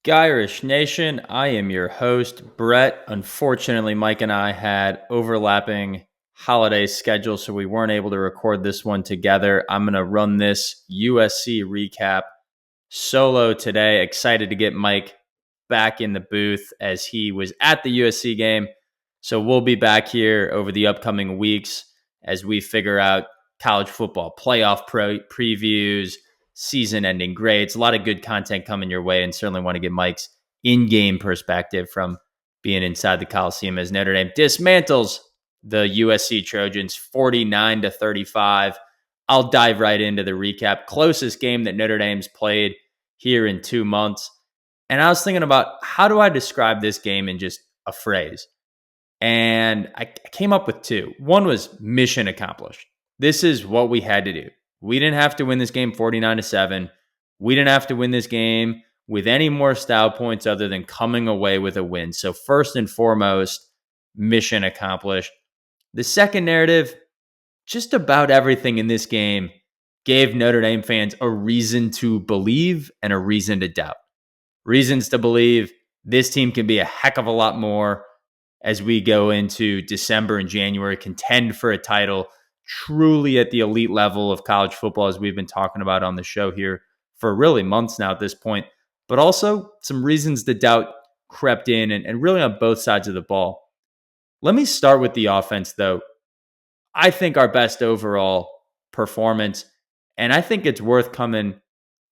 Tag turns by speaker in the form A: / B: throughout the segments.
A: Gyrish Nation, I am your host, Brett. Unfortunately, Mike and I had overlapping holiday schedules, so we weren't able to record this one together. I'm going to run this USC recap solo today. Excited to get Mike back in the booth as he was at the USC game. So we'll be back here over the upcoming weeks as we figure out college football playoff previews, season-ending grades. A lot of good content coming your way, and certainly want to get Mike's in-game perspective from being inside the Coliseum as Notre Dame dismantles the USC Trojans 49-35. I'll dive right into the recap. Closest game that Notre Dame's played here in 2 months. And I was thinking about how do I describe this game in just a phrase? And I came up with two. One was mission accomplished. This is what we had to do. We didn't have to win this game 49-7. We didn't have to win this game with any more style points other than coming away with a win. So first and foremost, mission accomplished. The second narrative, just about everything in this game gave Notre Dame fans a reason to believe and a reason to doubt. Reasons to believe this team can be a heck of a lot more as we go into December and January, contend for a title truly at the elite level of college football, as we've been talking about on the show here for really months now at this point. But also some reasons to doubt crept in and really on both sides of the ball. Let me start with the offense, though. I think our best overall performance, and I think it's worth coming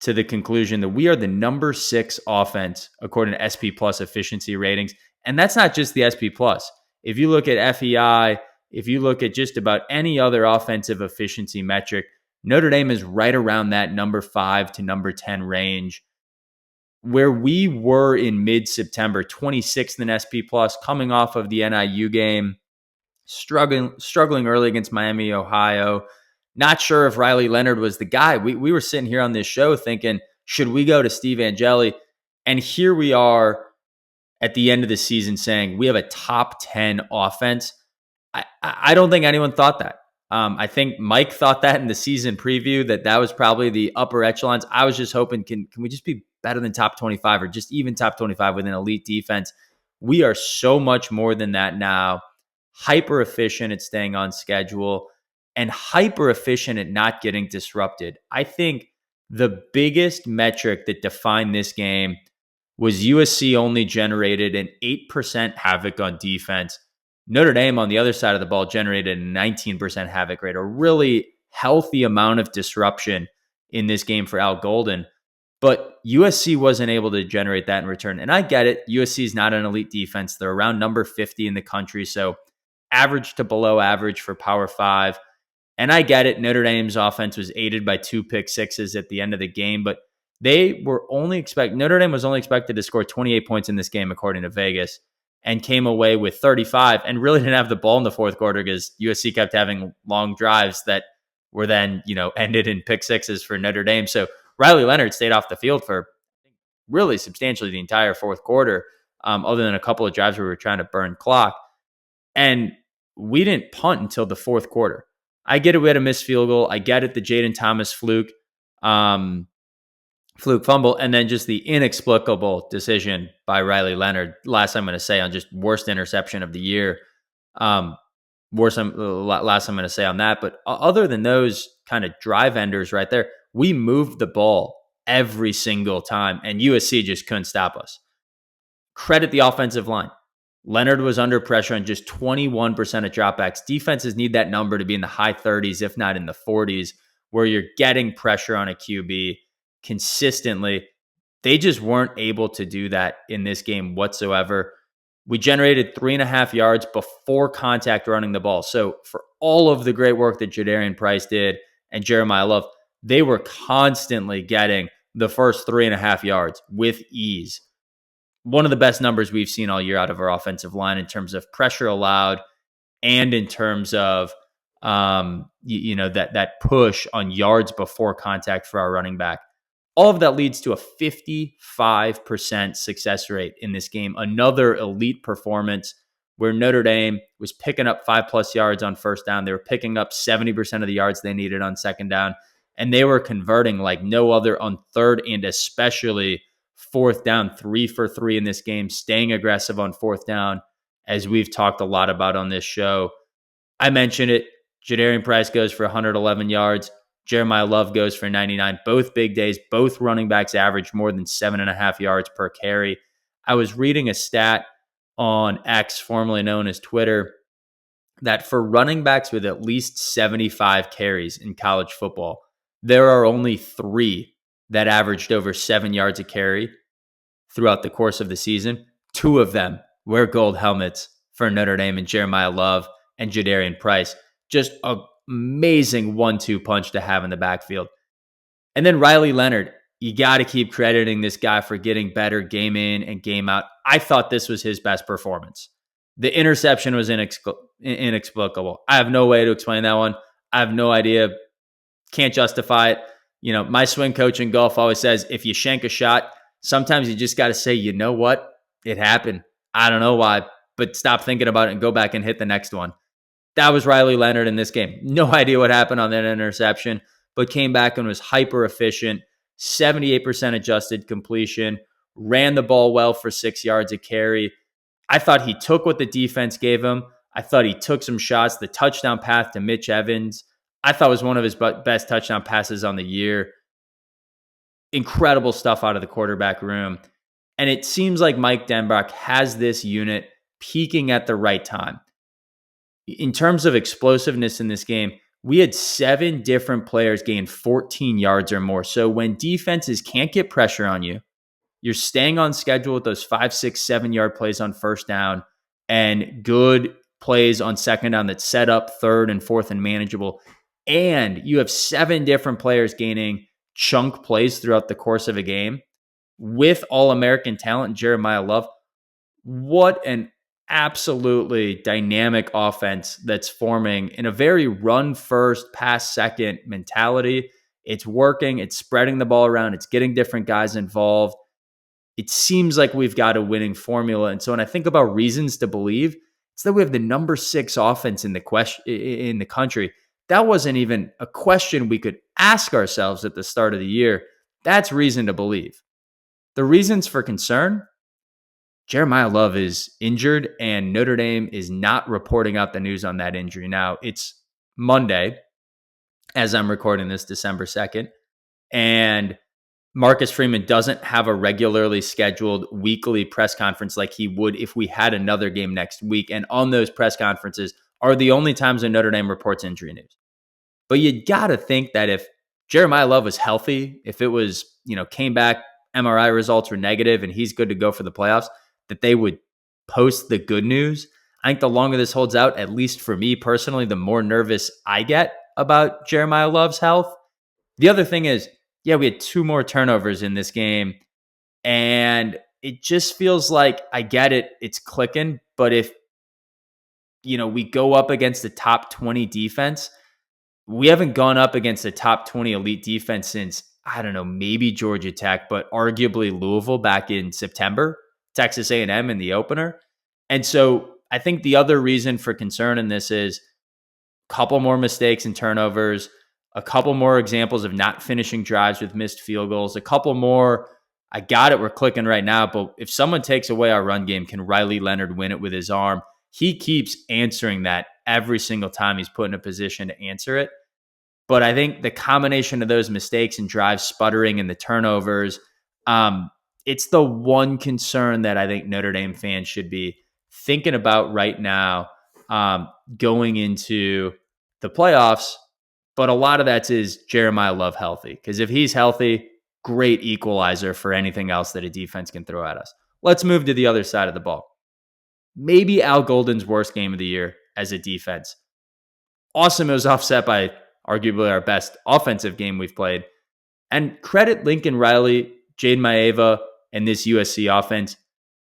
A: to the conclusion that we are the number 6 offense according to SP Plus efficiency ratings. And that's not just the SP Plus. If you look at FEI, if you look at just about any other offensive efficiency metric, Notre Dame is right around that number 5 to number 10 range. Where we were in mid-September, 26th in SP Plus, coming off of the NIU game, struggling early against Miami, Ohio. Not sure if Riley Leonard was the guy. We were sitting here on this show thinking, should we go to Steve Angeli? And here we are at the end of the season saying we have a top 10 offense. I don't think anyone thought that. I think Mike thought that in the season preview, that was probably the upper echelons. I was just hoping, can we just be better than top 25 or just even top 25 with an elite defense? We are so much more than that now. Hyper efficient at staying on schedule and hyper efficient at not getting disrupted. I think the biggest metric that defined this game was USC only generated an 8% havoc on defense. Notre Dame on the other side of the ball generated a 19% havoc rate, a really healthy amount of disruption in this game for Al Golden. But USC wasn't able to generate that in return. And I get it. USC is not an elite defense. They're around number 50 in the country. So average to below average for Power 5. And I get it. Notre Dame's offense was aided by 2 pick sixes at the end of the game, but Notre Dame was only expected to score 28 points in this game, according to Vegas, and came away with 35 and really didn't have the ball in the fourth quarter because USC kept having long drives that were then, ended in pick sixes for Notre Dame. So Riley Leonard stayed off the field for really substantially the entire fourth quarter, other than a couple of drives where we were trying to burn clock. And we didn't punt until the fourth quarter. I get it. We had a missed field goal. I get it. The Jaden Thomas fluke fumble, and then just the inexplicable decision by Riley Leonard. Last I'm going to say on just worst interception of the year. Last I'm going to say on that. But other than those kind of drive enders right there, we moved the ball every single time, and USC just couldn't stop us. Credit the offensive line. Leonard was under pressure on just 21% of dropbacks. Defenses need that number to be in the high 30s, if not in the 40s, where you're getting pressure on a QB consistently. They just weren't able to do that in this game whatsoever. We generated 3.5 yards before contact running the ball. So for all of the great work that Jadarian Price did and Jeremiah Love, they were constantly getting the first 3.5 yards with ease. One of the best numbers we've seen all year out of our offensive line in terms of pressure allowed and in terms of that push on yards before contact for our running back. All of that leads to a 55% success rate in this game. Another elite performance where Notre Dame was picking up 5+ yards on first down. They were picking up 70% of the yards they needed on second down, and they were converting like no other on third and especially fourth down, 3 for 3 in this game, staying aggressive on fourth down, as we've talked a lot about on this show. I mentioned it. Jadarian Price goes for 111 yards. Jeremiah Love goes for 99. Both big days. Both running backs averaged more than 7.5 yards per carry. I was reading a stat on X, formerly known as Twitter, that for running backs with at least 75 carries in college football, there are only 3 that averaged over 7 yards a carry throughout the course of the season. 2 of them wear gold helmets for Notre Dame, and Jeremiah Love and Jadarian Price. Just an amazing 1-2 punch to have in the backfield. And then Riley Leonard, you got to keep crediting this guy for getting better game in and game out. I thought this was his best performance. The interception was inexplicable. I have no way to explain that one. I have no idea. Can't justify it. You know, my swing coach in golf always says, if you shank a shot, sometimes you just got to say, you know what? It happened. I don't know why, but stop thinking about it and go back and hit the next one. That was Riley Leonard in this game. No idea what happened on that interception, but came back and was hyper efficient, 78% adjusted completion, ran the ball well for 6 yards a carry. I thought he took what the defense gave him. I thought he took some shots. The touchdown pass to Mitch Evans, I thought was one of his best touchdown passes on the year. Incredible stuff out of the quarterback room. And it seems like Mike Denbrock has this unit peaking at the right time. In terms of explosiveness in this game, we had 7 different players gain 14 yards or more. So when defenses can't get pressure on you, you're staying on schedule with those 5, 6, 7-yard plays on first down and good plays on second down that set up third and fourth and manageable. And you have 7 different players gaining chunk plays throughout the course of a game with All-American talent, Jeremiah Love. What an absolutely dynamic offense that's forming in a very run first, pass second mentality. It's working. It's spreading the ball around. It's getting different guys involved. It seems like we've got a winning formula. And so when I think about reasons to believe, it's that we have the number 6 offense in the country. That wasn't even a question we could ask ourselves at the start of the year. That's reason to believe. The reasons for concern: Jeremiah Love is injured, and Notre Dame is not reporting out the news on that injury. Now, it's Monday, as I'm recording this, December 2nd, and Marcus Freeman doesn't have a regularly scheduled weekly press conference like he would if we had another game next week. And on those press conferences are the only times when Notre Dame reports injury news. But you got to think that if Jeremiah Love was healthy, if it was, came back, MRI results were negative, and he's good to go for the playoffs, that they would post the good news. I think the longer this holds out, at least for me personally, the more nervous I get about Jeremiah Love's health. The other thing is, we had 2 more turnovers in this game, and it just feels like, I get it, it's clicking, but if, we go up against the top 20 defense, we haven't gone up against a top 20 elite defense since, I don't know, maybe Georgia Tech, but arguably Louisville back in September, Texas A&M in the opener. And so I think the other reason for concern in this is a couple more mistakes and turnovers, a couple more examples of not finishing drives with missed field goals, a couple more, I got it, we're clicking right now, but if someone takes away our run game, can Riley Leonard win it with his arm? He keeps answering that every single time he's put in a position to answer it. But I think the combination of those mistakes and drives sputtering and the turnovers, it's the one concern that I think Notre Dame fans should be thinking about right now, going into the playoffs. But a lot of that is Jeremiah Love healthy. Because if he's healthy, great equalizer for anything else that a defense can throw at us. Let's move to the other side of the ball. Maybe Al Golden's worst game of the year as a defense. Awesome. It was offset by arguably our best offensive game we've played. And credit Lincoln Riley, Jade Maeva, and this USC offense.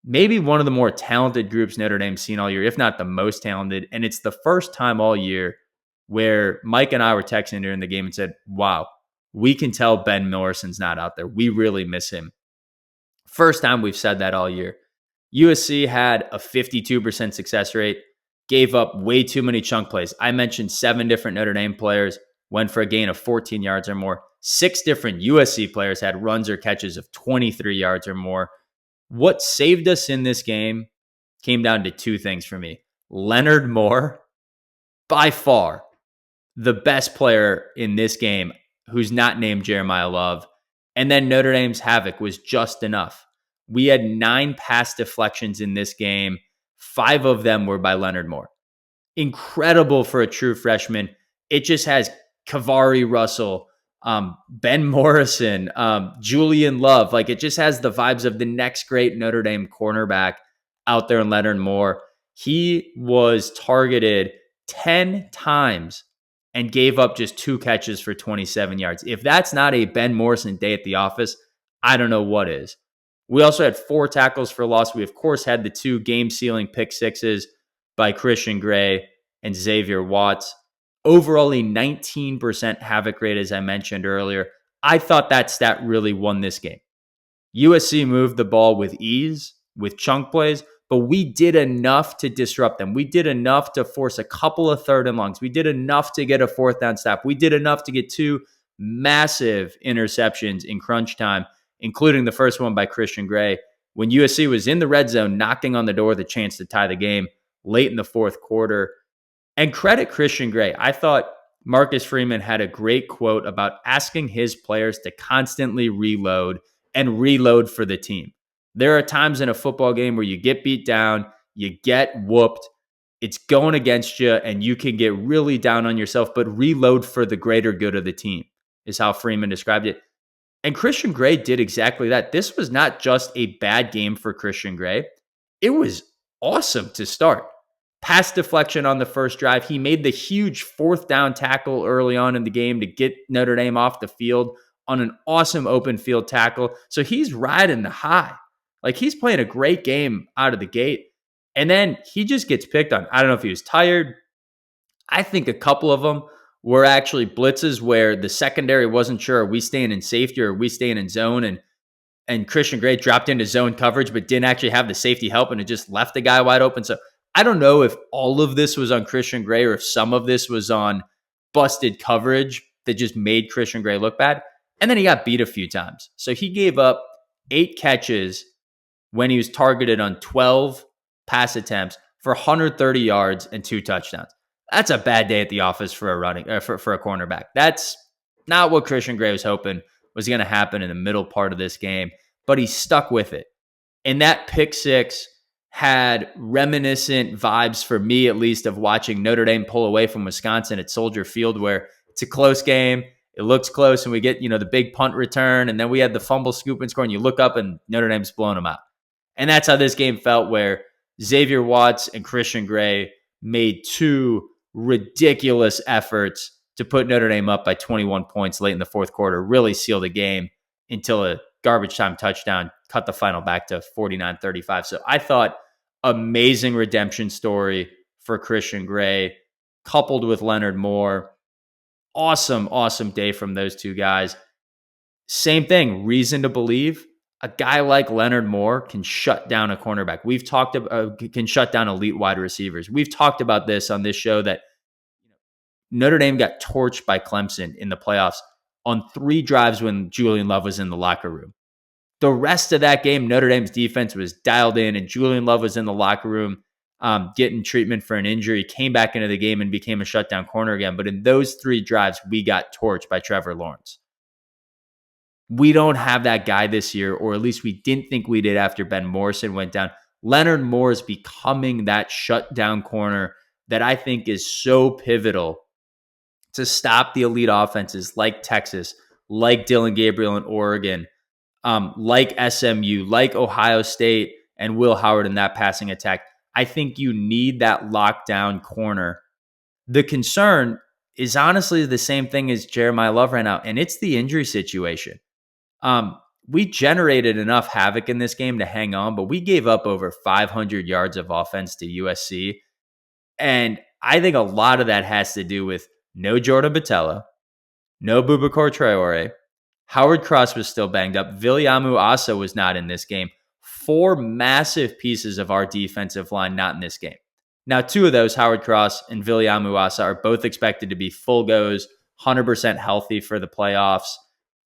A: Maybe one of the more talented groups Notre Dame's seen all year, if not the most talented. And it's the first time all year where Mike and I were texting during the game and said, wow, we can tell Ben Morrison's not out there. We really miss him. First time we've said that all year. USC had a 52% success rate, gave up way too many chunk plays. I mentioned 7 different Notre Dame players went for a gain of 14 yards or more. 6 different USC players had runs or catches of 23 yards or more. What saved us in this game came down to 2 things for me. Leonard Moore, by far the best player in this game, who's not named Jeremiah Love. And then Notre Dame's havoc was just enough. We had 9 pass deflections in this game. 5 of them were by Leonard Moore. Incredible for a true freshman. It just has Kavari Russell, Ben Morrison, Julian Love. Like, it just has the vibes of the next great Notre Dame cornerback out there in Leonard Moore. He was targeted 10 times and gave up just 2 catches for 27 yards. If that's not a Ben Morrison day at the office, I don't know what is. We also had 4 tackles for loss. We, of course, had the 2 game-sealing pick sixes by Christian Gray and Xavier Watts. Overall, a 19% havoc rate, as I mentioned earlier. I thought that stat really won this game. USC moved the ball with ease, with chunk plays, but we did enough to disrupt them. We did enough to force a couple of 3rd and longs. We did enough to get a 4th down stop. We did enough to get 2 massive interceptions in crunch time, including the first one by Christian Gray, when USC was in the red zone, knocking on the door with a chance to tie the game late in the 4th quarter. And credit Christian Gray. I thought Marcus Freeman had a great quote about asking his players to constantly reload and reload for the team. There are times in a football game where you get beat down, you get whooped, it's going against you, and you can get really down on yourself, but reload for the greater good of the team, is how Freeman described it. And Christian Gray did exactly that. This was not just a bad game for Christian Gray. It was awesome to start. Pass deflection on the first drive. He made the huge 4th down tackle early on in the game to get Notre Dame off the field on an awesome open field tackle. So he's riding the high. Like, he's playing a great game out of the gate. And then he just gets picked on. I don't know if he was tired. I think a couple of them were actually blitzes where the secondary wasn't sure, are we staying in safety or are we staying in zone? And Christian Gray dropped into zone coverage but didn't actually have the safety help, and it just left the guy wide open. So I don't know if all of this was on Christian Gray or if some of this was on busted coverage that just made Christian Gray look bad. And then he got beat a few times. So he gave up 8 catches when he was targeted on 12 pass attempts for 130 yards and 2 touchdowns. That's a bad day at the office for a for a cornerback. That's not what Christian Gray was hoping was going to happen in the middle part of this game, but he stuck with it. And that pick six had reminiscent vibes, for me at least, of watching Notre Dame pull away from Wisconsin at Soldier Field, where it's a close game. It looks close, and we get, the big punt return, and then we had the fumble, scoop, and score, and you look up, and Notre Dame's blown them out. And that's how this game felt, where Xavier Watts and Christian Gray made 2 ridiculous efforts to put Notre Dame up by 21 points late in the 4th quarter, really seal the game until a garbage time touchdown cut the final back to 49-35. So I thought amazing redemption story for Christian Gray, coupled with Leonard Moore. Awesome, awesome day from those 2 guys. Same thing, reason to believe a guy like Leonard Moore can shut down a cornerback. We've talked about can shut down elite wide receivers. We've talked about this on this show that Notre Dame got torched by Clemson in the playoffs on 3 drives when Julian Love was in the locker room. The rest of that game, Notre Dame's defense was dialed in, and Julian Love was in the locker room getting treatment for an injury, came back into the game and became a shutdown corner again. But in those 3 drives, we got torched by Trevor Lawrence. We don't have that guy this year, or at least we didn't think we did after Ben Morrison went down. Leonard Moore is becoming that shutdown corner that I think is so pivotal to stop the elite offenses like Texas, like Dylan Gabriel in Oregon, like SMU, like Ohio State, and Will Howard in that passing attack. I think you need that lockdown corner. The concern is honestly the same thing as Jeremiah Love right now, and it's the injury situation. We generated enough havoc in this game to hang on, but we gave up over 500 yards of offense to USC. And I think a lot of that has to do with no Jordan Botelho, no Boubacar Traore. Howard Cross was still banged up. Viliamu Asa was not in this game. 4 massive pieces of our defensive line not in this game. Now, 2 of those, Howard Cross and Viliamu Asa, are both expected to be full goes, 100% healthy for the playoffs.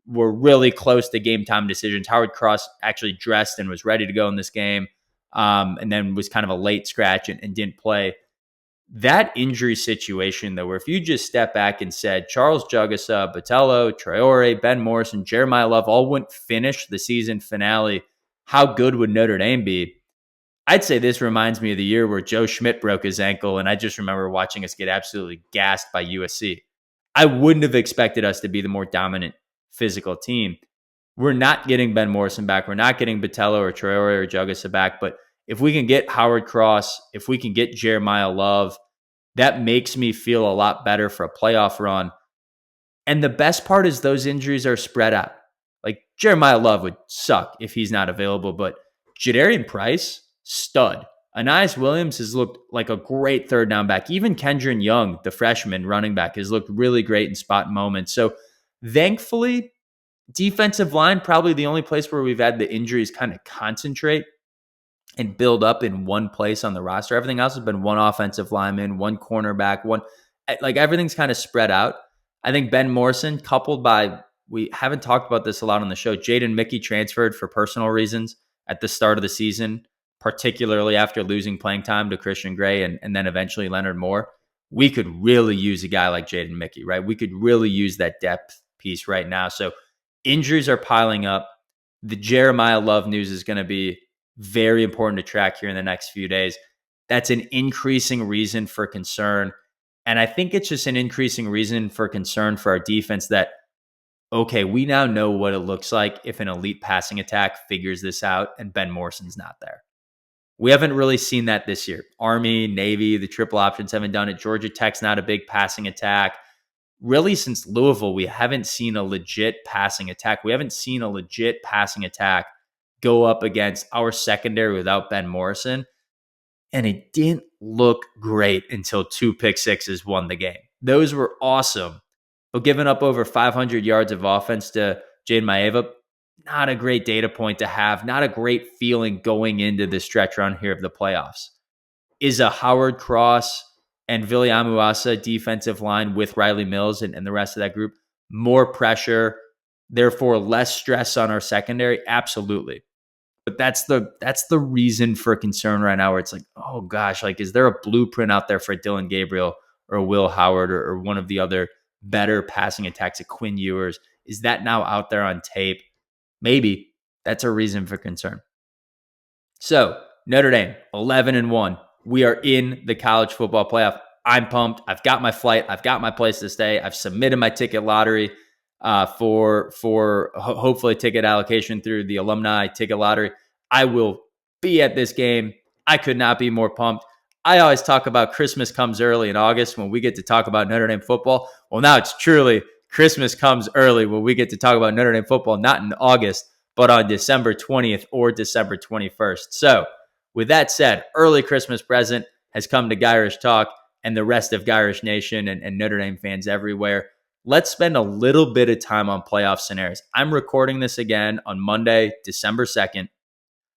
A: were really close to game time decisions. Howard Cross actually dressed and was ready to go in this game, and then was kind of a late scratch and didn't play. That injury situation, though, where if you just step back and said Charles Jugasa, Botello, Traore, Ben Morrison, Jeremiah Love all wouldn't finish the season finale, how good would Notre Dame be? I'd say this reminds me of the year where Joe Schmidt broke his ankle, and I just remember watching us get absolutely gassed by USC. I wouldn't have expected us to be the more dominant physical team. We're not getting Ben Morrison back. We're not getting Botello or Traore or Jugasa back. But if we can get Howard Cross, if we can get Jeremiah Love, that makes me feel a lot better for a playoff run. And the best part is those injuries are spread out. Like Jeremiah Love would suck if he's not available, but Jadarian Price, stud. Anais Williams has looked like a great third down back. Even Kendron Young, the freshman running back, has looked really great in spot moments. So thankfully, defensive line, probably the only place where we've had the injuries kind of concentrate and build up in one place on the roster. Everything else has been one offensive lineman, one cornerback, one, like everything's kind of spread out. I think Ben Morrison, coupled by, we haven't talked about this a lot on the show, Jaden Mickey transferred for personal reasons at the start of the season, particularly after losing playing time to Christian Gray and then eventually Leonard Moore. We could really use a guy like Jaden Mickey, right? We could really use that depth piece right now. So injuries are piling up. The Jeremiah Love news is going to be very important to track here in the next few days. That's an increasing reason for concern. And I think it's just an increasing reason for concern for our defense that, okay, we now know what it looks like if an elite passing attack figures this out and Ben Morrison's not there. We haven't really seen that this year. Army, Navy, the triple options haven't done it. Georgia Tech's not a big passing attack. Really, since Louisville, we haven't seen a legit passing attack. We haven't seen a legit passing attack go up against our secondary without Ben Morrison. And it didn't look great until 2 pick sixes won the game. Those were awesome. But giving up over 500 yards of offense to Jade Maeva, not a great data point to have, not a great feeling going into the stretch run here of the playoffs. Is a Howard Cross and Vili Amuasa defensive line with Riley Mills and the rest of that group more pressure, therefore less stress on our secondary? Absolutely. But that's the reason for concern right now, where it's like, oh gosh, like, is there a blueprint out there for Dylan Gabriel or Will Howard or one of the other better passing attacks at Quinn Ewers? Is that now out there on tape? Maybe. That's a reason for concern. So Notre Dame, 11-1. We are in the college football playoff. I'm pumped. I've got my flight. I've got my place to stay. I've submitted my ticket lottery for hopefully ticket allocation through the alumni ticket lottery. I will be at this game. I could not be more pumped. I always talk about Christmas comes early in August when we get to talk about Notre Dame football. Well, now it's truly Christmas comes early when we get to talk about Notre Dame football, not in August, but on December 20th or December 21st. So with that said, early Christmas present has come to Gyrish Talk and the rest of Gyrish Nation and Notre Dame fans everywhere. Let's spend a little bit of time on playoff scenarios. I'm recording this again on Monday, December 2nd.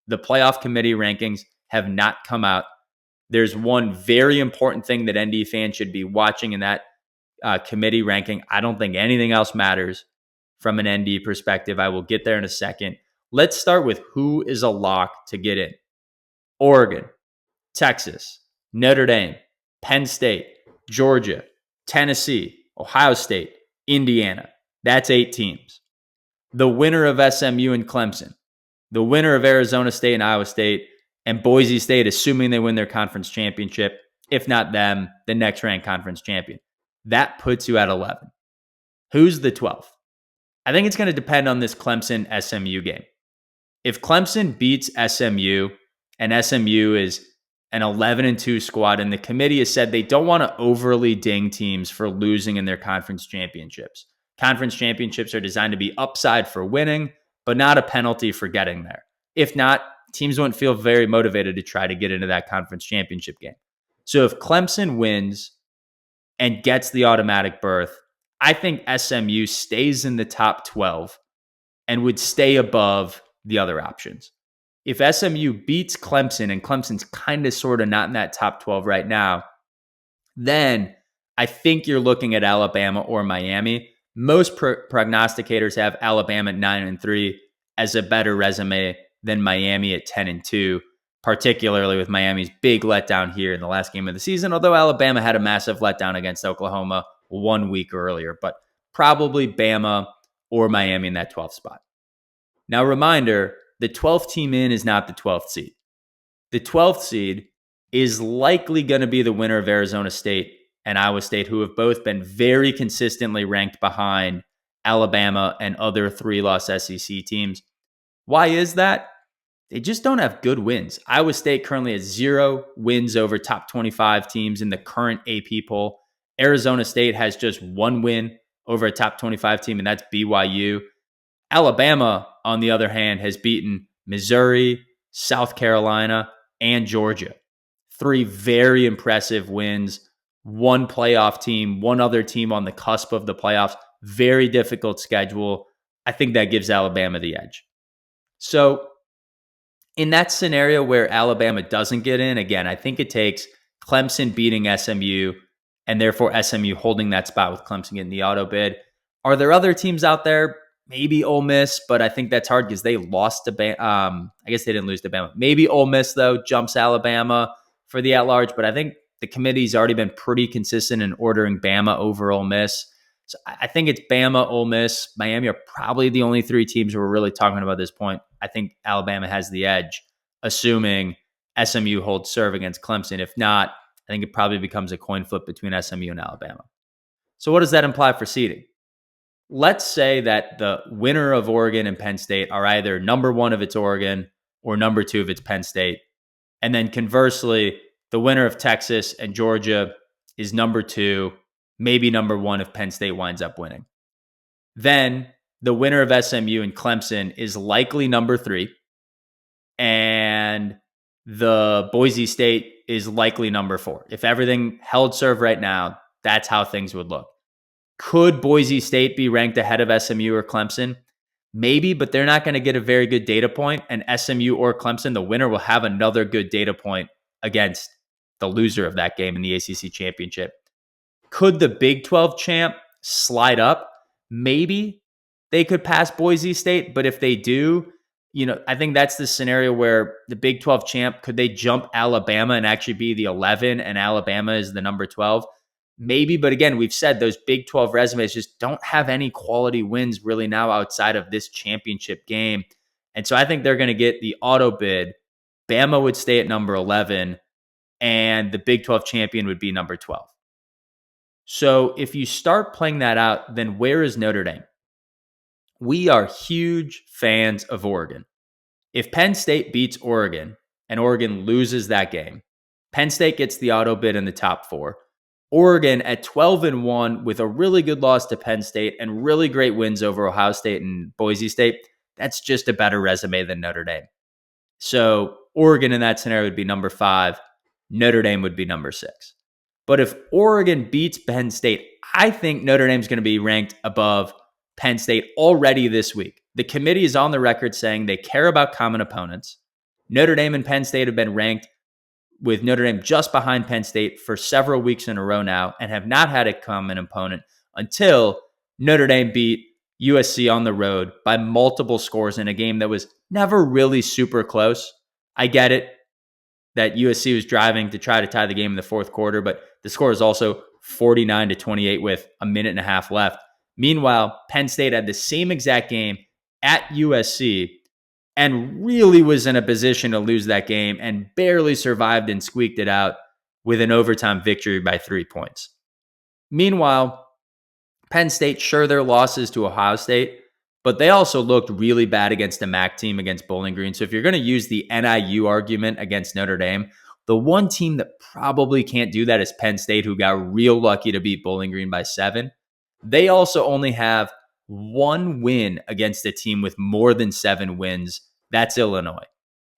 A: The playoff committee rankings have not come out. There's one very important thing that ND fans should be watching in that committee ranking. I don't think anything else matters from an ND perspective. I will get there in a second. Let's start with who is a lock to get in. Oregon, Texas, Notre Dame, Penn State, Georgia, Tennessee, Ohio State, Indiana. That's 8 teams. The winner of SMU and Clemson, the winner of Arizona State and Iowa State, and Boise State, assuming they win their conference championship, if not them, the next ranked conference champion. That puts you at 11. Who's the 12th? I think it's going to depend on this Clemson-SMU game. If Clemson beats SMU and SMU is an 11-2 squad, and the committee has said they don't want to overly ding teams for losing in their conference championships. Conference championships are designed to be upside for winning, but not a penalty for getting there. If not, teams wouldn't feel very motivated to try to get into that conference championship game. So if Clemson wins and gets the automatic berth, I think SMU stays in the top 12 and would stay above the other options. If SMU beats Clemson, and Clemson's kind of sort of not in that top 12 right now, then I think you're looking at Alabama or Miami. most prognosticators have Alabama at 9-3 as a better resume than Miami at 10-2, particularly with Miami's big letdown here in the last game of the season, although Alabama had a massive letdown against Oklahoma 1 week earlier, but probably Bama or Miami in that 12th spot. Now, reminder, the 12th team in is not the 12th seed. The 12th seed is likely going to be the winner of Arizona State and Iowa State, who have both been very consistently ranked behind Alabama and other 3-loss SEC teams. Why is that? They just don't have good wins. Iowa State currently has 0 wins over top 25 teams in the current AP poll. Arizona State has just 1 win over a top 25 team, and that's BYU. Alabama, on the other hand, has beaten Missouri, South Carolina, and Georgia. 3 very impressive wins. 1 playoff team, 1 other team on the cusp of the playoffs. Very difficult schedule. I think that gives Alabama the edge. So in that scenario where Alabama doesn't get in, again, I think it takes Clemson beating SMU and therefore SMU holding that spot with Clemson getting the auto bid. Are there other teams out there? Maybe Ole Miss, but I think that's hard because they lost to Bama. I guess they didn't lose to Bama. Maybe Ole Miss, though, jumps Alabama for the at-large, but I think the committee's already been pretty consistent in ordering Bama over Ole Miss. So I think it's Bama, Ole Miss, Miami are probably the only 3 teams we're really talking about at this point. I think Alabama has the edge, assuming SMU holds serve against Clemson. If not, I think it probably becomes a coin flip between SMU and Alabama. So what does that imply for seeding? Let's say that the winner of Oregon and Penn State are either number 1 if it's Oregon or number 2 if it's Penn State. And then conversely, the winner of Texas and Georgia is number 2, maybe number 1 if Penn State winds up winning. Then the winner of SMU and Clemson is likely number 3. And the Boise State is likely number 4. If everything held serve right now, that's how things would look. Could Boise State be ranked ahead of SMU or Clemson? Maybe, but they're not going to get a very good data point. And SMU or Clemson, the winner will have another good data point against the loser of that game in the ACC championship. Could the Big 12 champ slide up? Maybe they could pass Boise State, but if they do, I think that's the scenario where the Big 12 champ, could they jump Alabama and actually be the 11 and Alabama is the number 12? Maybe, but again, we've said those Big 12 resumes just don't have any quality wins really now outside of this championship game. And so I think they're going to get the auto bid. Bama would stay at number 11, and the Big 12 champion would be number 12. So if you start playing that out, then where is Notre Dame? We are huge fans of Oregon. If Penn State beats Oregon and Oregon loses that game, Penn State gets the auto bid in the top 4. Oregon at 12-1 with a really good loss to Penn State and really great wins over Ohio State and Boise State, that's just a better resume than Notre Dame. So Oregon in that scenario would be number 5. Notre Dame would be number 6. But if Oregon beats Penn State, I think Notre Dame's going to be ranked above Penn State already this week. The committee is on the record saying they care about common opponents. Notre Dame and Penn State have been ranked with Notre Dame just behind Penn State for several weeks in a row now and have not had a common opponent until Notre Dame beat USC on the road by multiple scores in a game that was never really super close. I get it that USC was driving to try to tie the game in the 4th quarter, but the score is also 49-28 with a minute and a half left. Meanwhile, Penn State had the same exact game at USC and really was in a position to lose that game and barely survived and squeaked it out with an overtime victory by 3 points. Meanwhile, Penn State, sure, their losses to Ohio State, but they also looked really bad against a MAC team against Bowling Green. So if you're going to use the NIU argument against Notre Dame, the one team that probably can't do that is Penn State, who got real lucky to beat Bowling Green by 7. They also only have 1 win against a team with more than 7 wins. That's Illinois.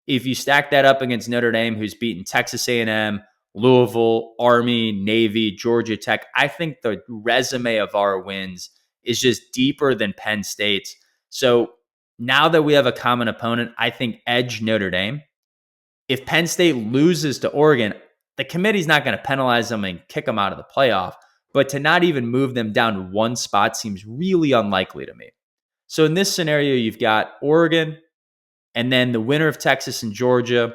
A: If you stack that up against Notre Dame, who's beaten Texas A&M, Louisville, Army, Navy, Georgia Tech, I think the resume of our wins is just deeper than Penn State's. So now that we have a common opponent, I think edge Notre Dame. If Penn State loses to Oregon, the committee's not going to penalize them and kick them out of the playoff. but to not even move them down one spot seems really unlikely to me. So in this scenario, you've got Oregon, and then the winner of Texas and Georgia,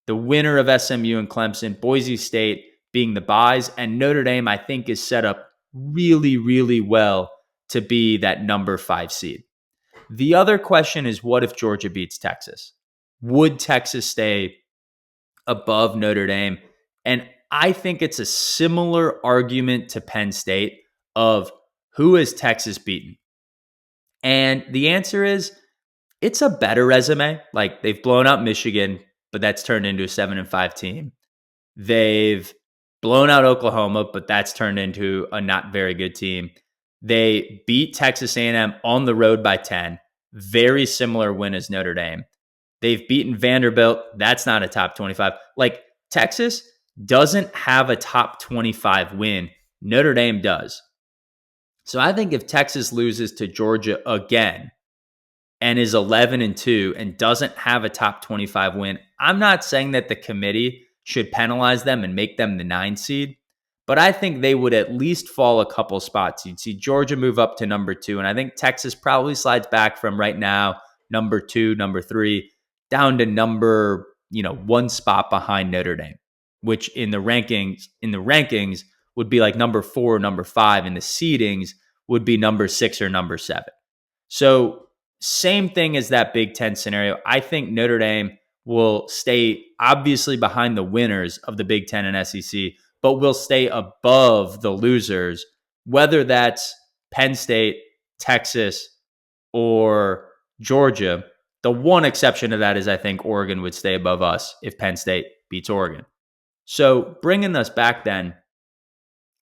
A: the winner of SMU and Clemson, Boise State being the buys, and Notre Dame, I think, is set up really, really well to be that number 5 seed. The other question is, what if Georgia beats Texas? Would Texas stay above Notre Dame? And I think it's a similar argument to Penn State of who has Texas beaten? And the answer is it's a better resume. Like, they've blown out Michigan, but that's turned into a 7-5 team. They've blown out Oklahoma, but that's turned into a not very good team. They beat Texas A&M on the road by 10. Very similar win as Notre Dame. They've beaten Vanderbilt. That's not a top 25. Like, Texas doesn't have a top 25 win. Notre Dame does. So I think if Texas loses to Georgia again and is 11-2 and doesn't have a top 25 win, I'm not saying that the committee should penalize them and make them the 9 seed, but I think they would at least fall a couple spots. You'd see Georgia move up to number 2, and I think Texas probably slides back from right now, number 2, number 3, down to number, 1 spot behind Notre Dame, which in the rankings would be like number 4, number 5, and the seedings would be number 6 or number 7. So same thing as that Big Ten scenario. I think Notre Dame will stay obviously behind the winners of the Big Ten and SEC, but will stay above the losers, whether that's Penn State, Texas, or Georgia. The one exception to that is I think Oregon would stay above us if Penn State beats Oregon. So bringing us back then,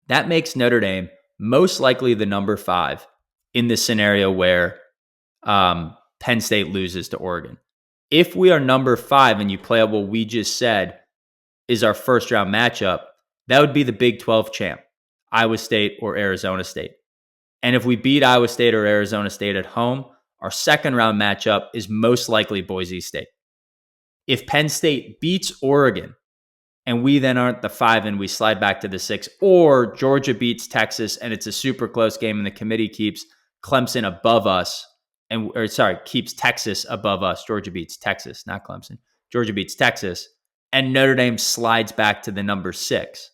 A: that makes Notre Dame most likely the number 5 in the scenario where Penn State loses to Oregon. If we are number 5 and you play out what we just said is our first round matchup, that would be the Big 12 champ, Iowa State or Arizona State. And if we beat Iowa State or Arizona State at home, our second round matchup is most likely Boise State. If Penn State beats Oregon and we then aren't the 5 and we slide back to the 6, or Georgia beats Texas and it's a super close game and the committee keeps Clemson above us, keeps Texas above us. Georgia beats Texas, not Clemson. Georgia beats Texas, and Notre Dame slides back to the number 6.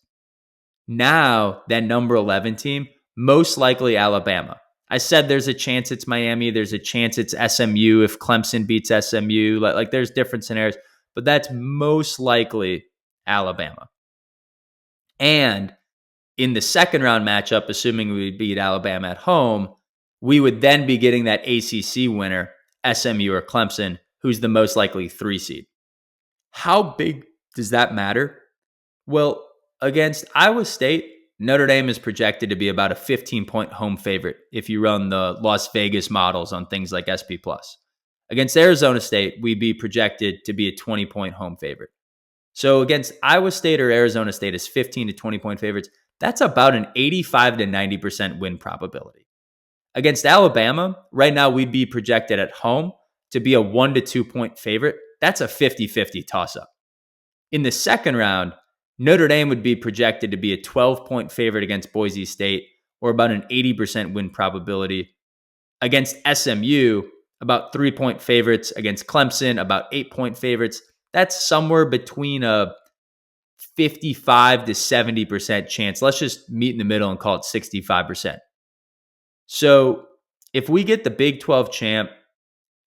A: Now, that number 11 team, most likely Alabama. I said there's a chance it's Miami. There's a chance it's SMU if Clemson beats SMU. Like there's different scenarios, but that's most likely Alabama. And in the second round matchup, assuming we beat Alabama at home, we would then be getting that ACC winner, SMU or Clemson, who's the most likely 3 seed. How big does that matter? Well, against Iowa State, Notre Dame is projected to be about a 15-point home favorite if you run the Las Vegas models on things like SP+. Against Arizona State, we'd be projected to be a 20-point home favorite. So against Iowa State or Arizona State as 15 to 20-point favorites, that's about an 85 to 90% win probability. Against Alabama, right now we'd be projected at home to be a 1 to 2-point favorite. That's a 50-50 toss-up. In the second round, Notre Dame would be projected to be a 12-point favorite against Boise State, or about an 80% win probability. Against SMU, about 3-point favorites. Against Clemson, about 8-point favorites. That's somewhere between a 55 to 70% chance. Let's just meet in the middle and call it 65%. So if we get the Big 12 champ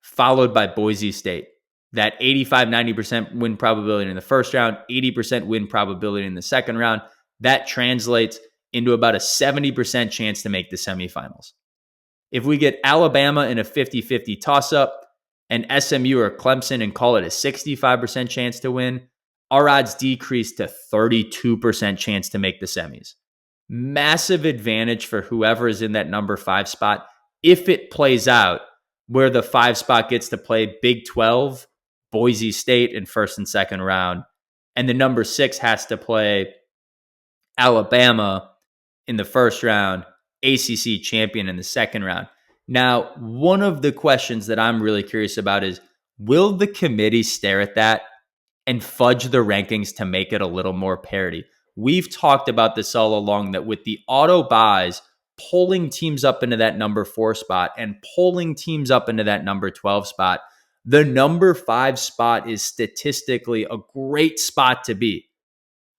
A: followed by Boise State, that 85-90% win probability in the first round, 80% win probability in the second round, that translates into about a 70% chance to make the semifinals. If we get Alabama in a 50-50 toss-up and SMU or Clemson and call it a 65% chance to win, our odds decrease to 32% chance to make the semis. Massive advantage for whoever is in that number 5 spot if it plays out where the 5 spot gets to play Big 12, Boise State in first and second round, and the number 6 has to play Alabama in the first round, ACC champion in the second round. Now, one of the questions that I'm really curious about is, will the committee stare at that and fudge the rankings to make it a little more parity? we've talked about this all along, that with the auto buys pulling teams up into that number 4 spot and pulling teams up into that number 12 spot, the number 5 spot is statistically a great spot to be.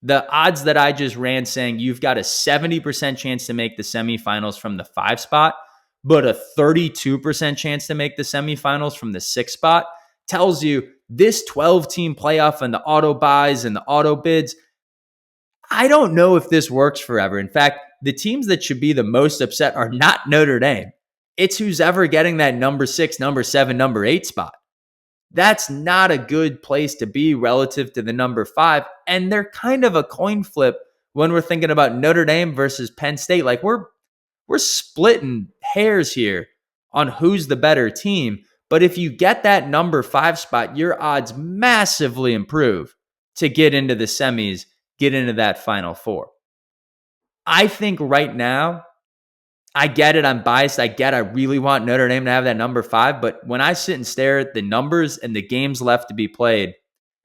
A: The odds that I just ran saying you've got a 70% chance to make the semifinals from the 5 spot, but a 32% chance to make the semifinals from the 6 spot tells you this 12-team playoff and the auto buys and the auto bids, I don't know if this works forever. In fact, the teams that should be the most upset are not Notre Dame. It's who's ever getting that number 6, number 7, number 8 spot. That's not a good place to be relative to the number 5. And they're kind of a coin flip when we're thinking about Notre Dame versus Penn State. Like we're splitting hairs here on who's the better team. But if you get that number 5 spot, your odds massively improve to get into the semis, get into that Final Four. I think right now, I get it. I'm biased. I really want Notre Dame to have that number 5. But when I sit and stare at the numbers and the games left to be played,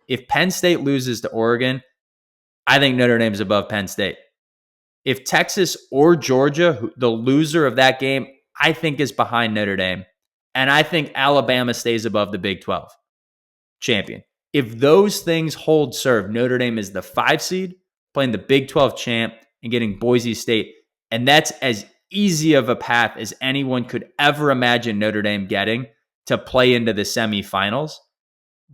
A: if Penn State loses to Oregon, I think Notre Dame's above Penn State. If Texas or Georgia, the loser of that game, I think is behind Notre Dame. And I think Alabama stays above the Big 12 champion. If those things hold serve, Notre Dame is the 5 seed, playing the Big 12 champ and getting Boise State. And that's as easy of a path as anyone could ever imagine Notre Dame getting to play into the semifinals.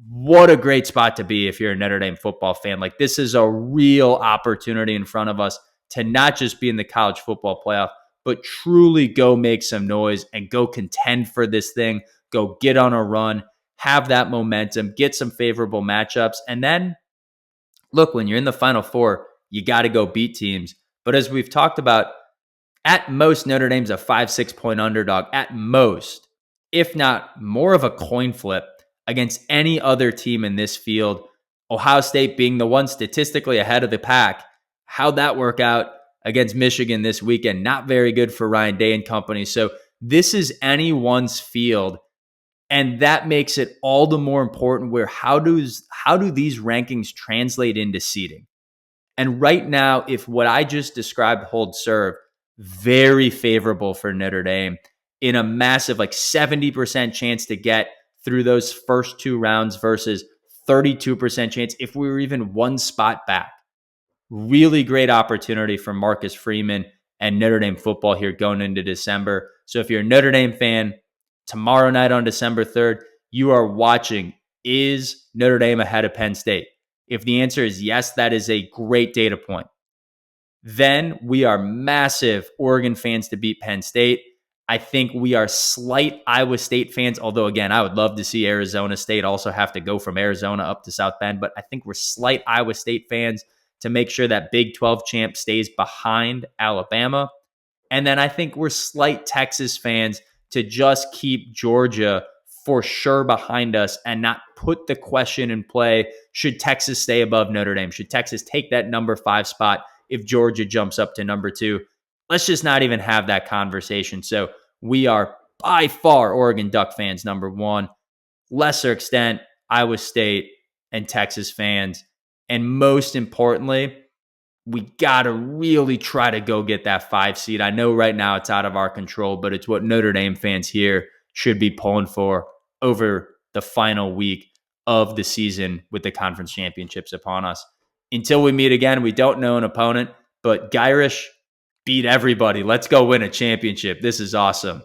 A: What a great spot to be if you're a Notre Dame football fan. Like, this is a real opportunity in front of us to not just be in the college football playoff, but truly go make some noise and go contend for this thing, go get on a run, have that momentum, get some favorable matchups. And then, look, when you're in the Final Four, you got to go beat teams. But as we've talked about, at most, Notre Dame's a 5-6 point underdog, at most, if not more of a coin flip against any other team in this field. Ohio State being the one statistically ahead of the pack. How'd that work out against Michigan this weekend? Not very good for Ryan Day and company. So this is anyone's field. And that makes it all the more important where how do these rankings translate into seeding? And right now, if what I just described holds serve, very favorable for Notre Dame in a massive 70% chance to get through those first 2 rounds versus 32% chance if we were even 1 spot back. Really great opportunity for Marcus Freeman and Notre Dame football here going into December. So if you're a Notre Dame fan, tomorrow night on December 3rd, you are watching, is Notre Dame ahead of Penn State? If the answer is yes, that is a great data point. Then we are massive Oregon fans to beat Penn State. I think we are slight Iowa State fans, although, again, I would love to see Arizona State also have to go from Arizona up to South Bend. But I think we're slight Iowa State fans to make sure that Big 12 champ stays behind Alabama. And then I think we're slight Texas fans to just keep Georgia for sure behind us and not put the question in play, should Texas stay above Notre Dame? Should Texas take that number 5 spot if Georgia jumps up to number 2? Let's just not even have that conversation. So we are by far Oregon Duck fans, number 1. Lesser extent, Iowa State and Texas fans. And most importantly, we got to really try to go get that 5 seed. I know right now it's out of our control, but it's what Notre Dame fans here should be pulling for over the final week of the season with the conference championships upon us. Until we meet again, we don't know an opponent, but Gyrish, beat everybody. Let's go win a championship. This is awesome.